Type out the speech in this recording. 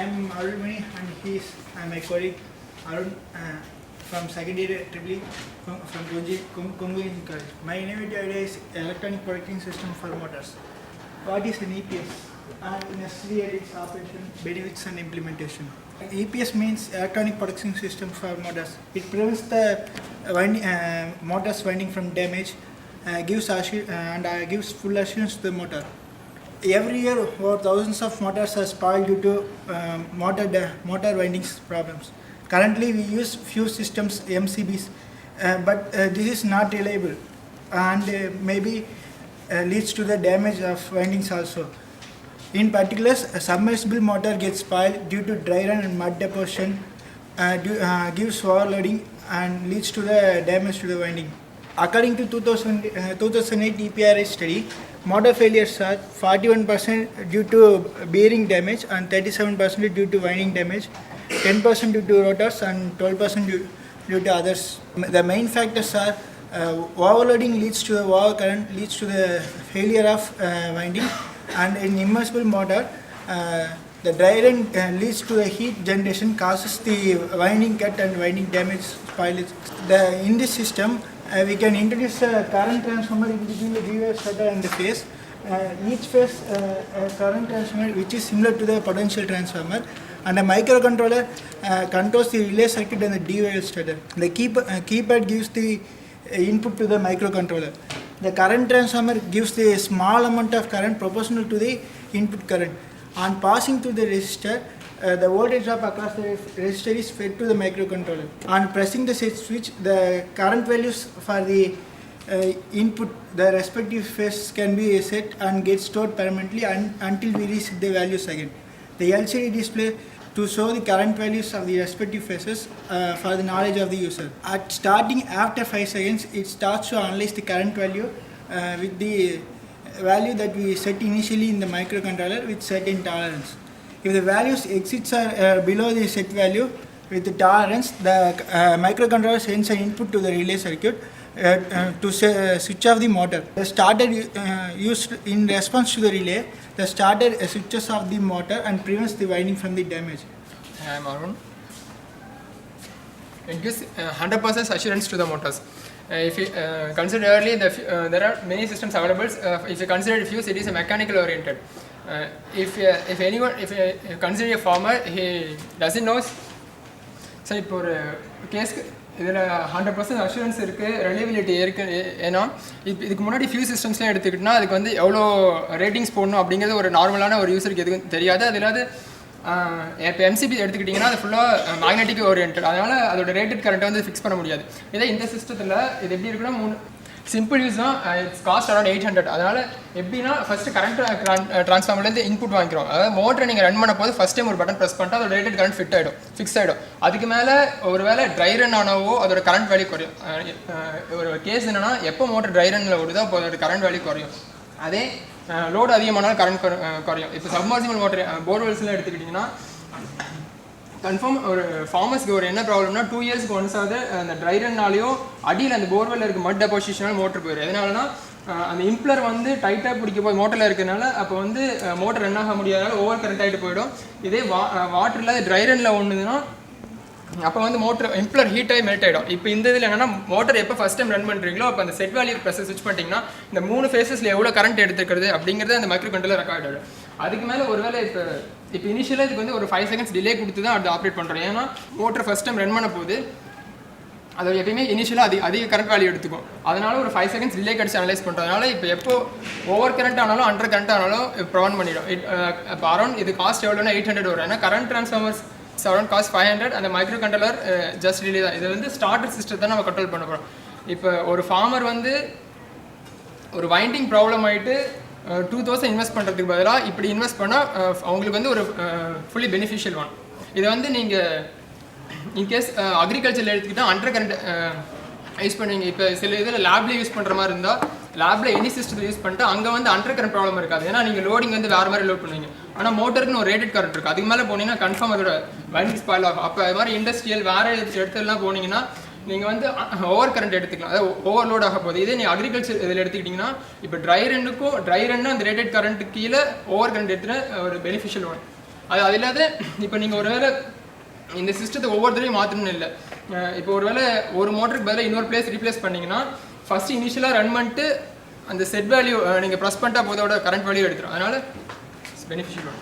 am Arulmani and I'm my colleague Arun from second year Tripoli from Kongu College. My innovative idea is electronic braking system for motors. What is an EPS? And necessary its operation, benefits and implementation. EPS means electronic protection system for motors. It prevents the motors winding from damage, gives full assurance to the motor. Every year, over thousands of motors are spoiled due to motor windings problems. Currently, we use few systems, MCBs, but this is not reliable and maybe leads to the damage of windings also. In particular, a submersible motor gets spoiled due to dry run and mud deposition, gives overloading and leads to the damage to the winding. According to 2008 EPRI study, motor failures are 41% due to bearing damage and 37% due to winding damage, 10% due to rotors and 12% due to others. The main factors are overloading leads to the overcurrent, leads to the failure of winding, and in immersible motor, the dry run leads to the heat generation, causes the winding cut and winding damage spoilage. In this system, we can introduce a current transformer in between the relay starter and the phase. Each phase a current transformer which is similar to the potential transformer, and a microcontroller controls the relay circuit and the DOL starter. The keypad gives the input to the microcontroller. The current transformer gives the small amount of current proportional to the input current. On passing through the resistor, the voltage drop across the resistor is fed to the microcontroller. On pressing the set switch, the current values for the input, the respective phases can be set and get stored permanently until we reset the values again. The LCD display to show the current values of the respective phases for the knowledge of the user. At starting after 5 seconds, it starts to analyze the current value with the value that we set initially in the microcontroller with certain tolerance. If the values exceeds are below the set value with the tolerance, the microcontroller sends an input to the relay circuit to switch off the motor. The starter used in response to the relay, the starter switches off the motor and prevents the winding from the damage. I am Arun. It gives 100% assurance to the motors. If you consider earlier, there are many systems available. If you consider fuse, it is a mechanical oriented. If you consider a farmer, he doesn't know. So இப்போ ஒரு கேஸ்க்கு இதில் 100% assurance இருக்குது, ரெலியபிலிட்டி இருக்குது. ஏன்னா இதுக்கு முன்னாடி few சிஸ்டம்ஸ்லாம் எடுத்துக்கிட்டோன்னா அதுக்கு வந்து எவ்வளோ ரேட்டிங்ஸ் போடணும் அப்படிங்கிறது ஒரு நார்மலான ஒரு யூஸருக்கு எதுவும் தெரியாது. அது இல்லாத இப்போ எம்சிபி எடுத்துக்கிட்டிங்கன்னா அது ஃபுல்லாக மேக்னெட்டிக் ஓரியன்ட், அதனால் அதோட ரேட்டட் கரண்ட்டை வந்து ஃபிக்ஸ் பண்ண முடியாது. இதே இந்த சிஸ்டத்தில் இது எப்படி இருக்குன்னா சிம்பிள் யூஸ் தான். It's cost around 800. அதனால் எப்படின்னா ஃபஸ்ட்டு கரண்ட் ட்ரான்ஸ்ஃபார்மர்லேருந்து இன்புட் வாங்கிக்கிறோம். அதாவது மோட்டரை நீங்கள் ரன் பண்ண போது ஃபஸ்ட் டைம் ஒரு பட்டன் ப்ரெஸ் பண்ணிட்டு அதோட ரேட்டட் கரண்ட் ஃபிக்ஸ் ஆகிடும். அதுக்கு மேலே ஒரு வேளை ட்ரை ரன் ஆனவோ அதோட கரண்ட் வேல்யூ குறையும். ஒரு கேஸ் என்னென்னா எப்போ மோட்டர் ட்ரை ரன்னில் ஓடுதோ அப்போ அதோட கரண்ட் வேல்யூ குறையும். அதே லோடு அதிகமானாலும் கரண்ட் குறையும். இப்போ சப்மர்சிபிள் மோட்டர் போர்வெல்ஸ்லாம் எடுத்துக்கிட்டிங்கன்னா கன்ஃபார்ம் ஒரு ஃபார்மர்ஸ்க்கு ஒரு என்ன ப்ராப்ளம்னா 2 இயர்ஸ்க்கு ஒன்ஸ் ஆகுது அந்த ட்ரை ரன்னாலேயும் அடியில் அந்த போர்வெல்லில் இருக்க மட் டெபாசிஷனால் மோட்டர் போயிடும். எதனாலனா அந்த இம்ப்ளர் வந்து டைட்டாக பிடிக்க போது மோட்டரில் இருக்கிறனால அப்போ வந்து மோட்டர் ரன் ஆக முடியாதனால ஓவர் கரண்ட் ஆகிட்டு போயிடும். இதே வாட்டரில் ட்ரை ரன்னில் ஒன்றுதுன்னா அப்போ வந்து மோட்டர் இம்ப்ளர் ஹீட் ஆகி மெல்ட் ஆகிடும். இப்போ இந்த இதில் என்னென்னா மோட்டர் எப்போ ஃபஸ்ட் டைம் ரன் பண்ணுறீங்களோ அப்போ அந்த செட் வேல்யூ ப்ரெஸ் ஸ்விட்ச் பண்ணிட்டீங்கன்னா இந்த 3 ஃபேஸஸில் எவ்வளோ கரண்ட் எடுத்துக்கிறது அப்படிங்கிறது அந்த மைக்ரோ கண்ட்ரோலர் ரெக்கார்ட் ஆகிடும். அதுக்கு மேலே ஒரு வேளை இப்போ இனிஷியலாக இதுக்கு வந்து ஒரு 5 செகண்ட்ஸ் டிலே கொடுத்து தான் அது ஆப்ரேட் பண்ணுறோம். ஏன்னா மோட்டர் ஃபஸ்ட் டைம் ரன் பண்ண போது அது எப்பயுமே இனிஷியலாக அதிக கரண்ட் வேல்யூ எடுத்துக்கும். அதனால ஒரு 5 செகண்ட்ஸ் டிலே கடிச்சு அனலைஸ் பண்ணுறதுனால இப்போ எப்போ ஓவர் கரண்ட் ஆனாலும் அண்டர் கரண்ட் ஆனாலும் ப்ரொவன் பண்ணிடும். இப்போ அரௌண்ட் இது காஸ்ட் எவ்வளோனா 800 வரும். ஏன்னா கரண்ட் ட்ரான்ஸ்ஃபார்மர்ஸ் அரௌண்ட் காஸ்ட் 500. அந்த மைக்ரோ கண்ட்ரோலர் ஜஸ்ட் ரிலீ தான். இது வந்து ஸ்டார்டர் சிஸ்டத்தை நம்ம கண்ட்ரோல் பண்ண போகிறோம். இப்போ ஒரு ஃபார்மர் வந்து ஒரு வைண்டிங் ப்ராப்ளம் ஆகிட்டு 2000 இன்வெஸ்ட் பண்ணுறதுக்கு பதிலாக இப்படி இன்வெஸ்ட் பண்ணால் அவங்களுக்கு வந்து ஒரு ஃபுல்லி பெனிஃபிஷியல் ஒன். இதை வந்து நீங்கள் இன்கேஸ் அக்ரிகல்ச்சரில் எடுத்துக்கிட்டால் அண்டர் கரண்ட் யூஸ் பண்ணுவீங்க. இப்போ சில இதில் லேப்லேயே யூஸ் பண்ணுற மாதிரி இருந்தால் லேபில் எனி சிஸ்டத்தில் யூஸ் பண்ணிட்டு அங்கே வந்து அண்டர் கரண்ட் ப்ராப்ளம் இருக்காது. ஏன்னா நீங்கள் லோடிங் வந்து வேறு மாதிரி லோட் பண்ணுவீங்க. ஆனால் மோட்டருக்குன்னு ஒரு ரேட்டட் கரண்ட் இருக்குது. அதுக்கு மேலே போனீங்கன்னா கன்ஃபார்ம் அதோட வைண்டிங் ஸ்பாயில் ஆகும். அப்போ அது மாதிரி இண்டஸ்ட்ரியல் வேறு இடத்துலலாம் போனீங்கன்னா நீங்கள் வந்து ஓவர் கரண்ட் எடுத்துக்கலாம், அதாவது ஓவர்லோட் ஆக போகுது. இதே நீங்கள் அக்ரிகல்ச்சர் இதில் எடுத்துக்கிட்டிங்கன்னா இப்போ ட்ரை ரன்னுக்கும் ட்ரை ரன்னு அந்த ரேட்டட் கரண்ட்டு கீழே ஓவர் கரண்ட் எடுத்துகிட்டு ஒரு பெனிஃபிஷியல் ஒன். அது இல்லாத இப்போ நீங்கள் ஒரு வேளை இந்த சிஸ்டத்தை ஒவ்வொருத்தரையும் மாற்றணும்னு இல்லை. இப்போ ஒரு வேளை ஒரு மோட்டருக்கு பதிலாக இன்னொரு பிளேஸ் ரீப்ளேஸ் பண்ணிங்கன்னா ஃபஸ்ட்டு இனிஷியலாக ரன் பண்ணிட்டு அந்த செட் வேல்யூ நீங்கள் ப்ரெஸ் பண்ணிட்டா போதோட கரண்ட் வேல்யூ எடுத்துரும். அதனால் இட்ஸ் பெனிஃபிஷியல்.